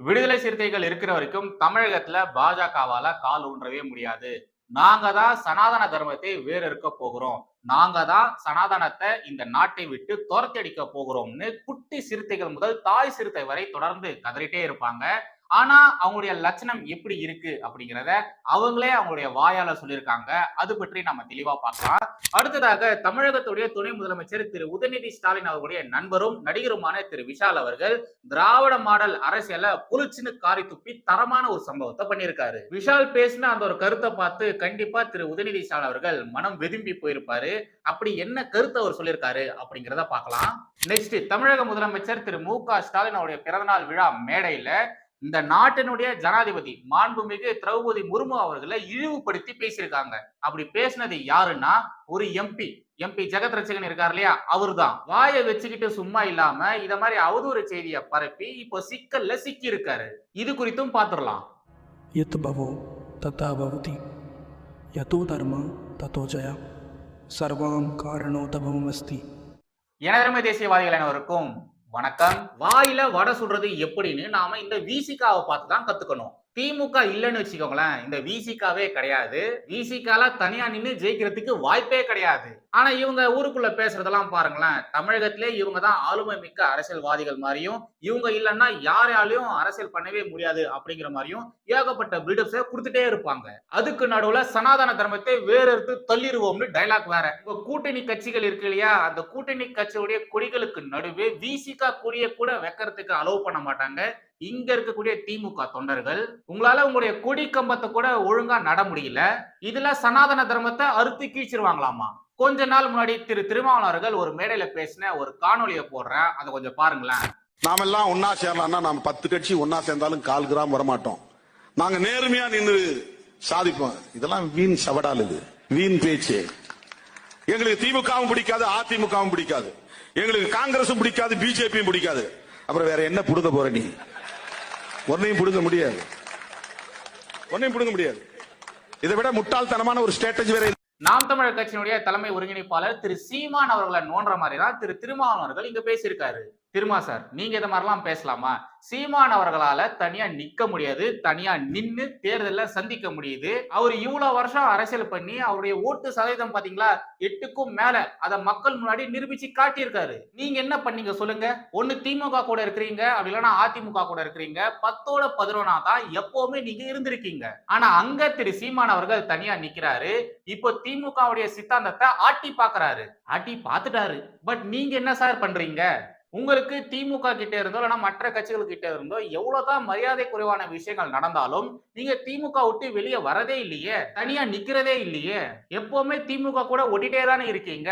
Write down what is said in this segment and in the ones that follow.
விடுதலை சிறுத்தைகள் இருக்கிற வரைக்கும் தமிழகத்துல பாஜகவால கால் ஊன்றவே முடியாது. நாங்க தான் சனாதன தர்மத்தை வேறறுக்க போகிறோம். நாங்க தான் சனாதனத்தை இந்த நாட்டை விட்டு துரத்தடிக்க போகிறோம்னு குட்டி சிறுத்தைகள் முதல் தாய் சிறுத்தை வரை தொடர்ந்து கதறிட்டே இருப்பாங்க. ஆனா அவங்களுடைய லட்சணம் எப்படி இருக்கு அப்படிங்கிறத அவங்களே அவங்களுடைய வாயால சொல்லியிருக்காங்க. அது பற்றி நம்ம தெளிவா பார்க்கலாம். அடுத்ததாக தமிழகத்துடைய துணை முதலமைச்சர் திரு உதயநிதி ஸ்டாலின் அவர்களுடைய நண்பரும் நடிகருமான திரு விஷால் அவர்கள் திராவிட மாடல் அரசியல புளிச்சுன்னு காரி துப்பி தரமான ஒரு சம்பவத்தை பண்ணியிருக்காரு. விஷால் பேசின அந்த ஒரு கருத்தை பார்த்து கண்டிப்பா திரு உதயநிதி ஸ்டாலின் அவர்கள் மனம் வெதும்பி போயிருப்பாரு. அப்படி என்ன கருத்தை அவர் சொல்லியிருக்காரு அப்படிங்கிறத பார்க்கலாம். நெக்ஸ்ட் தமிழக முதலமைச்சர் திரு மு.க. ஸ்டாலின் அவருடைய பிறந்தநாள் விழா மேடையில இந்த நாட்டினுடைய ஜனாதிபதி மாண்புமிகு திரௌபதி முர்மு அவர்களை இழிவுபடுத்தி பேசியிருக்காங்க. அப்படி பேசினது யாருன்னா ஒரு எம்பி ஜெகத் ரட்சகன் இருக்காரு இல்லையா, அவர்தான். வாயை வச்சுக்கிட்டு சும்மா இல்லாம இத மாதிரி அவதூறு செய்தியை பரப்பி இப்போ சிக்கல்ல சிக்கி இருக்காரு. இது குறித்தும் பாத்துடலாம். யத் பவோ ததா பவதி யதோ தர்ம ததோ ஜயா சர்வம் காரணோ தபம் அஸ்தி. எனதருமை தேசியவாதிகள் அனைவருக்கும் வணக்கம். வாயில வடை சுடுறது எப்படின்னு நாம இந்த விசிகாவை பார்த்து தான் கத்துக்கணும். திமுக இல்லைன்னு வச்சுக்கோங்களேன், இந்த விசிகாவே கிடையாது. விசிகால தனியா நின்று ஜெயிக்கிறதுக்கு வாய்ப்பே கிடையாது. ஆனா இவங்க ஊருக்குள்ள பேசுறதெல்லாம் பாருங்களேன், தமிழகத்திலே இவங்க தான் ஆளுமை மிக்க அரசியல்வாதிகள் மாதிரியும், இவங்க இல்லைன்னா யாராலையும் அரசியல் பண்ணவே முடியாது அப்படிங்கிற மாதிரியும் ஏகப்பட்ட பில்டப்ஸை கொடுத்துட்டே இருப்பாங்க. அதுக்கு நடுவுல சனாதன தர்மத்தை வேறெடுத்து தள்ளிடுவோம்னு டைலாக் வேற. உங்க கூட்டணி கட்சிகள் இருக்கு இல்லையா, அந்த கூட்டணி கட்சியுடைய கொடிகளுக்கு நடுவே விசிகா கொடியை கூட வைக்கிறதுக்கு அலோவ் பண்ண மாட்டாங்க இங்க இருக்கக்கூடிய திமுக தொண்டர்கள். உங்களால உங்களுடைய கொடி கம்பத்தை கூட ஒழுங்கா நட முடியல, இதுல சனாதன தர்மத்தை அறுத்து கீழ்ச்சிருவாங்களாமா. கொஞ்ச நாள் முன்னாடி திரு திருமாவளவர்கள் ஒரு மேடையில பேசின ஒரு காணொலியை போடுறேன், அதை கொஞ்சம் பாருங்களேன். நாமெல்லாம் ஒன்னா சேரலாம்னா நாம 10 கட்சி ஒன்னா சேர்ந்தாலும் 1/4 கிராம் வரமாட்டோம். நாங்க நேர்மையா நின்று சாதிப்போம். இதெல்லாம் வீண் சவடால், இது வீண் பேச்சு. எங்களுக்கு திமுகவும் பிடிக்காது, அதிமுகவும் பிடிக்காது, எங்களுக்கு காங்கிரசும் பிடிக்காது, பிஜேபியும் பிடிக்காது. அப்புறம் வேற என்ன புடுங்க போற நீ? ஒன்னையும் புடுங்க முடியாது, ஒன்னையும் புடுங்க முடியாது. இதை விட முட்டாள்தனமான ஒரு ஸ்ட்ராட்டஜி வேற. நாம் தமிழர் கட்சியினுடைய தலைமை ஒருங்கிணைப்பாளர் திரு சீமான் அவர்களை நோன்ற மாதிரி தான் திரு திருமாவளவர்கள் இங்க பேசியிருக்காரு. திருமா சார், நீங்க இத மாதிரிலாம் பேசலாமா? சீமான் அவர்களால தனியா நிக்க முடியாது, தனியா நின்னு தேர்தல சந்திக்க முடியுது. அவர் இவ்வளவு வருஷம் அரசியல் பண்ணி அவருடைய ஓட்டு சதவீதம் பாத்தீங்களா 8க்கும் மேல அத மக்கள் முன்னாடி நிரூபிச்சு காட்டியிருக்காரு. நீங்க என்ன பண்ணீங்க சொல்லுங்க? ஒண்ணு திமுக கூட இருக்கிறீங்க, அப்படி இல்லைன்னா அதிமுக கூட இருக்கிறீங்க. 10ஓட 11 தான் எப்பவுமே நீங்க இருந்திருக்கீங்க. ஆனா அங்க திரு சீமான் அவர்கள் தனியா நிக்கிறாரு. இப்போ திமுகவுடைய சித்தாந்தத்தை ஆட்டி பாக்குறாரு, ஆட்டி பாத்துட்டாரு. பட் நீங்க என்ன சார் பண்றீங்க? உங்களுக்கு திமுக கிட்ட இருந்தோ இல்லைன்னா மற்ற கட்சிகள் கிட்ட இருந்தோ எவ்வளவுதான் மரியாதை குறைவான விஷயங்கள் நடந்தாலும் நீங்க திமுக விட்டு வெளியே வரதே இல்லையே, தனியா நிக்கிறதே இல்லையே. எப்பவுமே திமுக கூட ஒட்டிட்டே தானே இருக்கீங்க.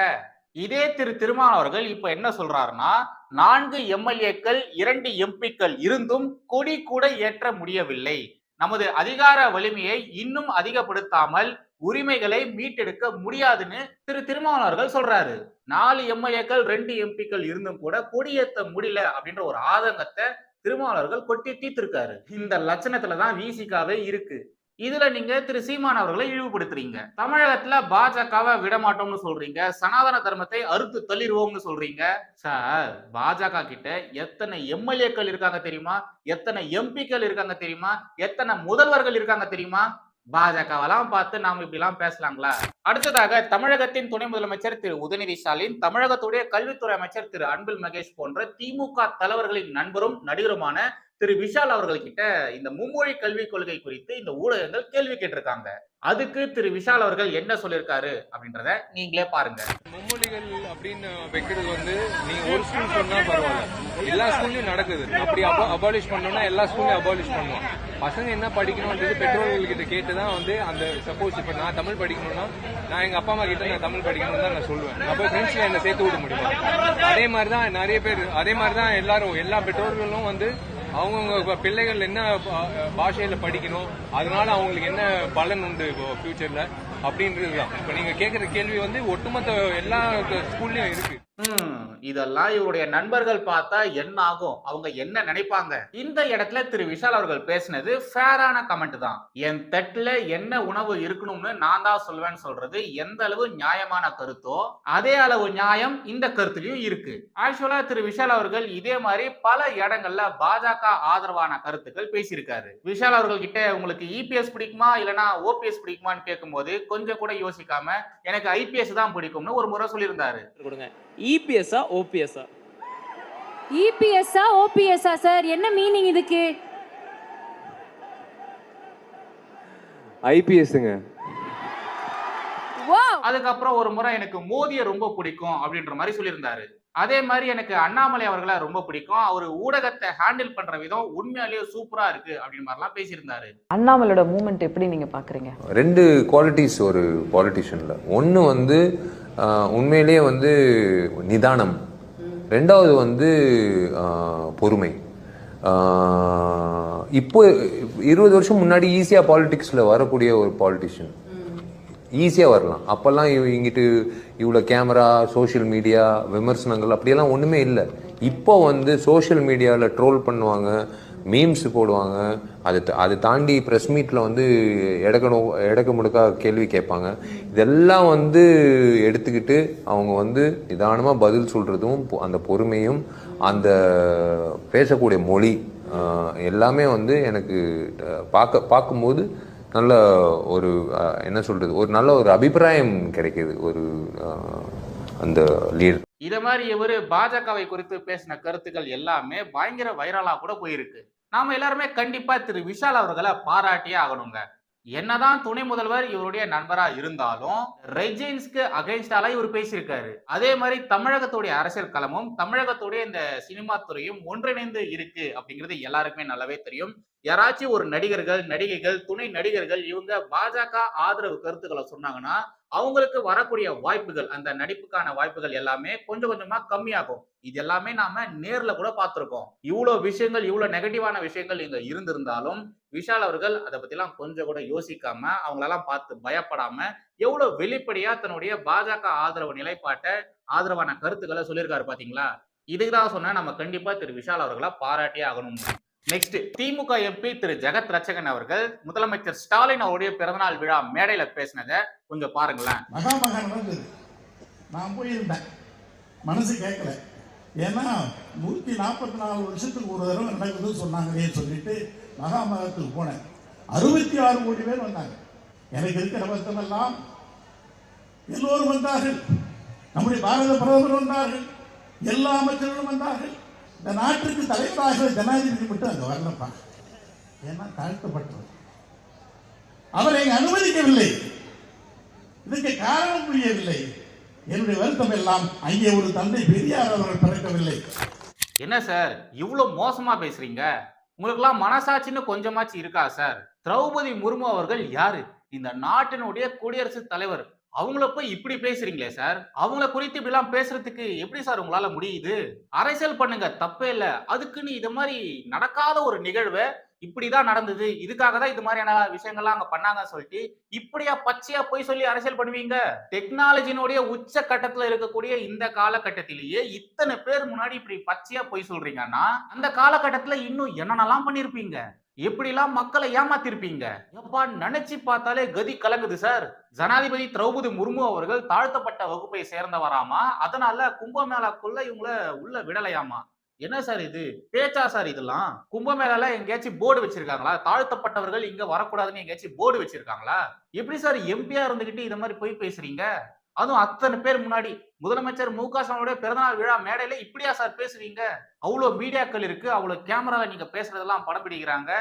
இதே திரு திருமாவளவர்கள் இப்ப என்ன சொல்றாருன்னா, 4 எம்எல்ஏக்கள் 2 எம்பிக்கள் இருந்தும் கொடி கூட ஏற்ற முடியவில்லை. நமது அதிகார வலிமையை இன்னும் அதிகப்படுத்தாமல் உரிமைகளை மீட்டெடுக்க முடியாதுன்னு திரு திருமாவளவர்கள் சொல்றாரு. 4 எம்எல்ஏக்கள் 2 எம்பிக்கள் இருந்தும் கூட கொடியேற்ற முடியல அப்படின்ற ஒரு ஆதங்கத்தை திருமாவளவர்கள் கொட்டி தீர்த்திருக்காரு. இந்த லட்சணத்துலதான் விசிகாவே இருக்கு. இதுல நீங்க திரு சீமான் அவர்களை இழிவுபடுத்துறீங்க. தமிழகத்துல பாஜகவை விடமாட்டோம்னு சொல்றீங்க, சனாதன தர்மத்தை அறுத்து தள்ளிடுவோம்னு சொல்றீங்க. சார், பாஜக கிட்ட எத்தனை எம்எல்ஏக்கள் இருக்காங்க தெரியுமா? எத்தனை எம்பிக்கள் இருக்காங்க தெரியுமா? எத்தனை முதல்வர்கள் இருக்காங்க தெரியுமா? பாஜகவெல்லாம் பார்த்து நாம இப்படி எல்லாம் பேசலாங்களா? அடுத்ததாக தமிழகத்தின் துணை முதலமைச்சர் திரு உதயநிதி ஸ்டாலின், தமிழகத்துடைய கல்வித்துறை அமைச்சர் திரு அன்பில் மகேஷ் போன்ற திமுக தலைவர்களின் நண்பரும் நடிகருமான திரு விஷால் அவர்கள் கிட்ட இந்த மும்மொழி கல்விக் கொள்கை குறித்து இந்த ஊடகங்கள் கேள்வி கேட்டிருக்காங்க. அதுக்கு திரு விஷால் அவர்கள் என்ன சொல்லியிருக்காரு அப்படின்றத நீங்களே பாருங்க. மும்மொழிகள் அப்படின்னு வைக்கிறது வந்து நீங்க ஒரு ஸ்கூல் சொன்னா பரவாயில்ல, எல்லா ஸ்கூல்லையும் நடக்குது. அப்படி அபாலிஷ் பண்ணோம்னா எல்லா ஸ்கூல்லையும் அபாலிஷ் பண்ணுவோம். பசங்க என்ன படிக்கணும்ன்றது பெற்றோர்கள் கிட்ட கேட்டுதான் வந்து அந்த சப்போஸ் இப்ப நான் தமிழ் படிக்கணும்னா நான் எங்க அப்பா அம்மா கிட்ட நான் தமிழ் படிக்கணும்னு தான் நான் சொல்லுவேன். அப்போ ஃப்ரெண்ட்ஸ்ல என்ன சேர்த்து விட முடியுமா? அதே மாதிரிதான் நிறைய பேர், அதே மாதிரிதான் எல்லாரும், எல்லா பெற்றோர்களும் வந்து அவங்கவுங்க பிள்ளைகள் என்ன பாஷையில படிக்கணும், அதனால அவங்களுக்கு என்ன பலன் உண்டு ஃபியூச்சர்ல அப்படின்றதுதான். இப்ப நீங்க கேட்கிற கேள்வி வந்து ஒட்டுமொத்த எல்லா ஸ்கூல்லயும் இருக்கு. இதெல்லாம் இவருடைய நண்பர்கள் பார்த்தா என்ன ஆகும், அவங்க என்ன நினைப்பாங்க? இந்த இடத்துல திரு விஷால் அவர்கள் பேசினது ஃபேரான கமெண்ட் தான். என் தட்டுல என்ன உணவு இருக்கணும்னு நான் தான் சொல்வேன்னு சொல்றது எந்த அளவு நியாயமான கருத்தோ அதே அளவு நியாயம் இந்த கருத்துலயும் இருக்கு. ஆக்சுவலா திரு விஷால் அவர்கள் இதே மாதிரி பல இடங்கள்ல பாஜக ஆதரவான கருத்துக்கள் பேசியிருக்காரு. விஷால் அவர்கள் கிட்ட உங்களுக்கு இபிஎஸ் பிடிக்குமா இல்லனா ஓபிஎஸ் பிடிக்குமான்னு கேட்கும்போது கொஞ்சம் கூட யோசிக்காம எனக்கு ஐபிஎஸ் தான் பிடிக்கும்னு ஒரு முறை சொல்லியிருந்தாரு. இபிஎஸ்ஸா ஓபிஎஸ்ஸா? இபிஎஸ்ஸா ஓபிஎஸ்ஸா சார், என்ன மீனிங் இதுக்கு? ஐபிஎஸ்ங்க. அதுக்கப்புறம் ஒரு முறை எனக்கு மோதியை ரொம்ப பிடிக்கும் அப்படின்ற மாதிரி சொல்லியிருந்தாரு. அதே மாதிரி எனக்கு அண்ணாமலை அவர்களை ரொம்ப பிடிக்கும், அவர் ஊடகத்தை ஹேண்டில் பண்ற விதம் உண்மையாலேயே சூப்பரா இருக்கு அப்படின்னு மாதிரிலாம் பேசியிருந்தாரு. அண்ணாமலையோட மூவ்மெண்ட் எப்படி நீங்க பாக்குறீங்க? ரெண்டு குவாலிட்டிஸ் ஒரு பாலிட்டிஷியன்ல. ஒன்று வந்து உண்மையிலேயே வந்து நிதானம், ரெண்டாவது வந்து பொறுமை. இப்போ 20 வருஷம் முன்னாடி ஈஸியா பாலிடிக்ஸ்ல வரக்கூடிய ஒரு பாலிட்டிஷியன் ஈஸியாக வரலாம். அப்போல்லாம் இங்கிட்டு இவ்வளோ கேமரா, சோஷியல் மீடியா, விமர்சனங்கள் அப்படியெல்லாம் ஒன்றுமே இல்லை. இப்போ வந்து சோஷியல் மீடியாவில் ட்ரோல் பண்ணுவாங்க, மீம்ஸ் போடுவாங்க, அது தாண்டி ப்ரெஸ் மீட்டில் வந்து எடக்க முடுக்கா கேள்வி கேட்பாங்க. இதெல்லாம் வந்து எடுத்துக்கிட்டு அவங்க வந்து நிதானமாக பதில் சொல்கிறதும் அந்த பொறுமையும் அந்த பேசக்கூடிய மொழி எல்லாமே வந்து எனக்கு பார்க்கும்போது நல்ல ஒரு என்ன சொல்றது, ஒரு நல்ல ஒரு அபிப்பிராயம் கிடைக்குது ஒரு அந்த லீடர். இத மாதிரி இவரு பாஜகவை குறித்து பேசின கருத்துக்கள் எல்லாமே பயங்கர வைரலா கூட போயிருக்கு. நாம எல்லாருமே கண்டிப்பா திரு விஷால் அவர்களை பாராட்டியே ஆகணுங்க. என்னதான் துணை முதல்வர் இவருடைய நண்பரா இருந்தாலும் ரெஜின்ஸ்க்கு அகைன்ஸ்டால இவர் பேசியிருக்காரு. அதே மாதிரி தமிழகத்துடைய அரசியல் களமும் தமிழகத்துடைய இந்த சினிமா துறையும் ஒன்றிணைந்து இருக்கு அப்படிங்கிறது எல்லாருக்குமே நல்லாவே தெரியும். யாராச்சும் ஒரு நடிகர்கள், நடிகைகள், துணை நடிகர்கள் இவங்க பாஜக ஆதரவு கருத்துக்களை சொன்னாங்கன்னா அவங்களுக்கு வரக்கூடிய வாய்ப்புகள், அந்த நடிப்புக்கான வாய்ப்புகள் எல்லாமே கொஞ்சம் கொஞ்சமா கம்மியாகும். இது எல்லாமே நாம நேர்ல கூட பார்த்திருக்கோம். இவ்வளவு விஷயங்கள், இவ்வளவு நெகட்டிவான விஷயங்கள் இங்க இருந்திருந்தாலும் விஷால் அவர்கள் அதை பத்தி எல்லாம் கொஞ்சம் கூட யோசிக்காம, அவங்களெல்லாம் பார்த்து பயப்படாம எவ்வளவு வெளிப்படையா தன்னுடைய பாஜக ஆதரவு நிலைப்பாட்டை, ஆதரவான கருத்துக்களை சொல்லியிருக்காரு பாத்தீங்களா? இதுக்குதான் சொன்ன நம்ம கண்டிப்பா திரு விஷால் அவர்களை பாராட்டியே ஆகணும். நெக்ஸ்ட், திமுக எம்பி திரு ஜெகத் ரட்சகன் அவர்கள் முதலமைச்சர் ஸ்டாலின் அவருடைய பிறந்தநாள் விழா மேடையில பேசினதை கொஞ்சம் பாருங்களேன். மகாமகம் நடந்தது, நான் போயிருந்தேன், மனசு கேட்கல. ஏன்னா 144 வருஷத்துக்கு ஒரு தடவை நடக்குதுன்னு சொன்னாங்களே சொல்லிட்டு மகாமகத்துக்கு போனேன். 66 கோடி பேர் வந்தாங்க. எனக்கு இருக்கிற வருத்தமெல்லாம் எல்லோரும் வந்தார்கள். நம்முடைய பாரத பிரதமர் வந்தார்கள், எல்லா அமைச்சர்களும் வந்தார்கள். இந்த நாட்டுக்கு தலைவராக ஜனாதிபதி மட்டும் அங்க வரலப்பா, ஏன்னா தாழ்த்தப்பட்டவர், அவரை அனுமதிக்கவில்லை. இதுக்கு காரணம் புரியவில்லை. என்னுடைய வருத்தம் எல்லாம் அங்கே ஒரு தந்தை பெரியார் அவர்கள் பிறக்கவில்லை. என்ன சார் இவ்வளவு மோசமா பேசுறீங்க? உங்களுக்கு எல்லாம் மனசாட்சின்னு கொஞ்சமாச்சு இருக்கா சார்? திரௌபதி முர்மு அவர்கள் யாரு? இந்த நாட்டினுடைய குடியரசுத் தலைவர். அவங்கள போய் இப்படி பேசுறீங்களே சார். அவங்கள குறித்து இப்படி எல்லாம் பேசுறதுக்கு எப்படி சார் உங்களால முடியுது? அரசியல் பண்ணுங்க, தப்பே இல்ல. அதுக்குன்னு இது மாதிரி நடக்காத ஒரு நிகழ்வை இப்படிதான் நடந்தது, இதுக்காக தான் இது மாதிரியான விஷயங்கள்லாம் அங்க பண்ணாங்கன்னு சொல்லிட்டு இப்படியா பச்சையா போய் சொல்லி அரசியல் பண்ணுவீங்க? டெக்னாலஜினுடைய உச்ச கட்டத்துல இருக்கக்கூடிய இந்த காலகட்டத்திலேயே இத்தனை பேர் முன்னாடி இப்படி பச்சையா போய் சொல்றீங்கன்னா அந்த காலகட்டத்துல இன்னும் என்னென்னலாம் பண்ணிருப்பீங்க, எப்படிலாம் மக்களை ஏமாத்திருப்பீங்க. எப்பா நினைச்சு பார்த்தாலே கதி கலங்குது சார். ஜனாதிபதி திரௌபதி முர்மு அவர்கள் தாழ்த்தப்பட்ட வகுப்பை சேர்ந்தவராமா, அதனால கும்பமேளாக்குள்ள இவங்கள உள்ள விடலையாமா. என்ன சார் இது பேச்சா சார்? இதெல்லாம் கும்பமேளால எங்கேயாச்சும் போர்டு வச்சிருக்காங்களா? தாழ்த்தப்பட்டவர்கள் இங்க வரக்கூடாதுன்னு எங்கேயாச்சும் போர்டு வச்சிருக்காங்களா? எப்படி சார் எம்பியா இருந்துகிட்டு இத மாதிரி போய் பேசுறீங்க? அதுவும் அத்தனை பேர் முன்னாடி முதலமைச்சர் மு.க. ஸ்டாலினுடைய பிறந்தநாள் விழா மேடையில இப்படியா சார் பேசுவீங்க? அவ்வளவு மீடியாக்கள் இருக்கு, அவ்வளவு கேமரால நீங்க பேசுறதெல்லாம் படம் பிடிக்கிறாங்க.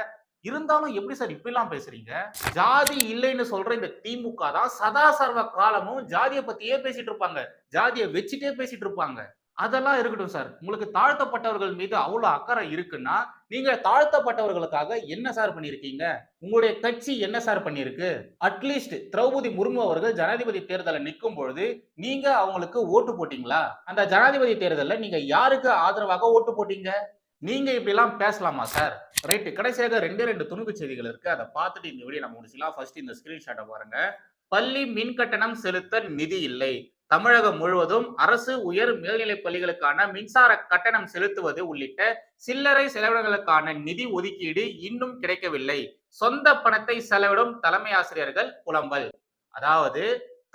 இருந்தாலும் எப்படி சார் இப்படி எல்லாம் பேசுறீங்க? ஜாதி இல்லைன்னு சொல்ற இந்த திமுக தான் சதா சர்வ காலமும் ஜாதியை பத்தியே பேசிட்டு இருப்பாங்க, ஜாதியை வச்சுட்டே பேசிட்டு இருப்பாங்க. அதெல்லாம் இருக்கட்டும் சார். உங்களுக்கு தாழ்த்தப்பட்டவர்கள் மீது அவ்வளவு அக்கறை இருக்குன்னா நீங்க தாழ்த்தப்பட்டவர்களுக்காக என்ன சார் பண்ணிருக்கீங்க? உங்களுடைய கட்சி என்ன சார் பண்ணிருக்கு? அட்லீஸ்ட் திரௌபதி முர்மு அவர்கள் ஜனாதிபதி தேர்தலில் நிற்கும் பொழுது நீங்க அவங்களுக்கு ஓட்டு போட்டீங்களா? அந்த ஜனாதிபதி தேர்தலில் நீங்க யாருக்கு ஆதரவாக ஓட்டு போட்டீங்க? நீங்க இப்படி எல்லாம் பேசலாமா சார்? ரைட், கடைசியாக 2 துணுக்கு செய்திகள் இருக்கு, அதை பார்த்துட்டு இந்த வீடியோ நம்ம முடிச்சுக்கலாம். ஃபர்ஸ்ட் இந்த ஸ்கிரீன்ஷாட்டை பாருங்க. பள்ளி மின் கட்டணம் செலுத்த நிதி இல்லை, தமிழகம் முழுவதும் அரசு உயர் மேல்நிலைப் பள்ளிகளுக்கான மின்சார கட்டணம் செலுத்துவது உள்ளிட்ட சில்லறை செலவினங்களுக்கான நிதி ஒதுக்கீடு இன்னும் கிடைக்கவில்லை. சொந்த பணத்தை செலவிடும் தலைமை ஆசிரியர்கள் புலம்பல். அதாவது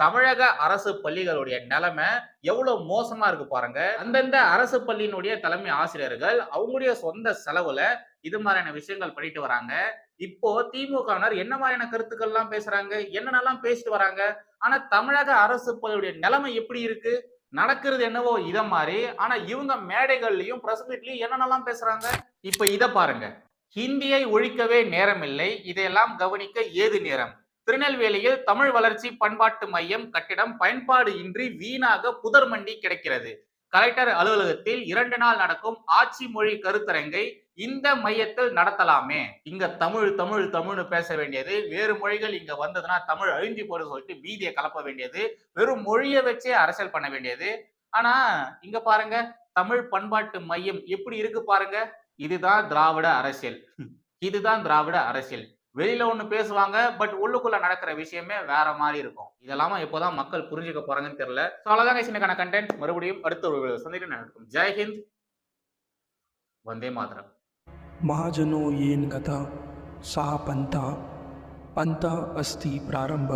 தமிழக அரசு பள்ளிகளுடைய நிலைமை எவ்வளவு மோசமா இருக்கு பாருங்க. அந்தந்த அரசு பள்ளியினுடைய தலைமை ஆசிரியர்கள் அவங்களுடைய சொந்த செலவுல இது மாதிரியான விஷயங்கள் பண்ணிட்டு வராங்க. இப்போ திமுகவினர் என்ன மாதிரியான கருத்துக்கள் எல்லாம் பேசுறாங்க, என்னென்னலாம் பேசிட்டு வராங்க. ஆனா தமிழக அரசு பள்ளியுடைய நிலைமை எப்படி இருக்கு? நடக்கிறது என்னவோ இத மாதிரி, ஆனா இவங்க மேடைகள்லயும் பிரஸ் மீட்லயும் என்னென்னலாம் பேசுறாங்க. இப்ப இத பாருங்க. ஹிந்தியை ஒழிக்கவே நேரமில்லை, இதையெல்லாம் கவனிக்க ஏது நேரம். திருநெல்வேலியில் தமிழ் வளர்ச்சி பண்பாட்டு மையம் கட்டிடம் பயன்பாடு இன்றி வீணாக புதர் மண்டி கிடக்கிறது. கலெக்டர் அலுவலகத்தில் 2 நாள் நடக்கும் ஆட்சி மொழி கருத்தரங்கை இந்த மையத்தில் நடத்தலாமே. இங்க தமிழ் தமிழ் தமிழ்னு பேச வேண்டியது, வேறு மொழிகள் இங்க வந்ததுன்னா தமிழ் அழிஞ்சு போடு சொல்லிட்டு பீதியை கலப்ப வேண்டியது, வெறும் மொழியை வச்சே அரசியல் பண்ண வேண்டியது. ஆனா இங்க பாருங்க, தமிழ் பண்பாட்டு மையம் எப்படி இருக்கு பாருங்க. இதுதான் திராவிட அரசியல். இதுதான் திராவிட அரசியல். வெளியில ஒண்ணு பேசுவாங்க, பட் உள்ளுக்குள்ள நடக்கிற விஷயமே வேற மாதிரி இருக்கும். இதெல்லாம எப்போதான் மக்கள் புரிஞ்சுக்க போறாங்கன்னு தெரியல. சோ அவ்வளவுதான் guys இன்னைக்கான கண்டென்ட். மறுபடியும் அடுத்த ஒரு சந்திக்கிறேன். நடக்கும். ஜெய் ஹிந்த், வந்தே மாதரம். महाजनो येन गता सः पन्था पन्था अस्ति प्रारम्भ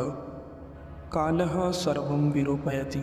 कालः सर्वं विरूपयति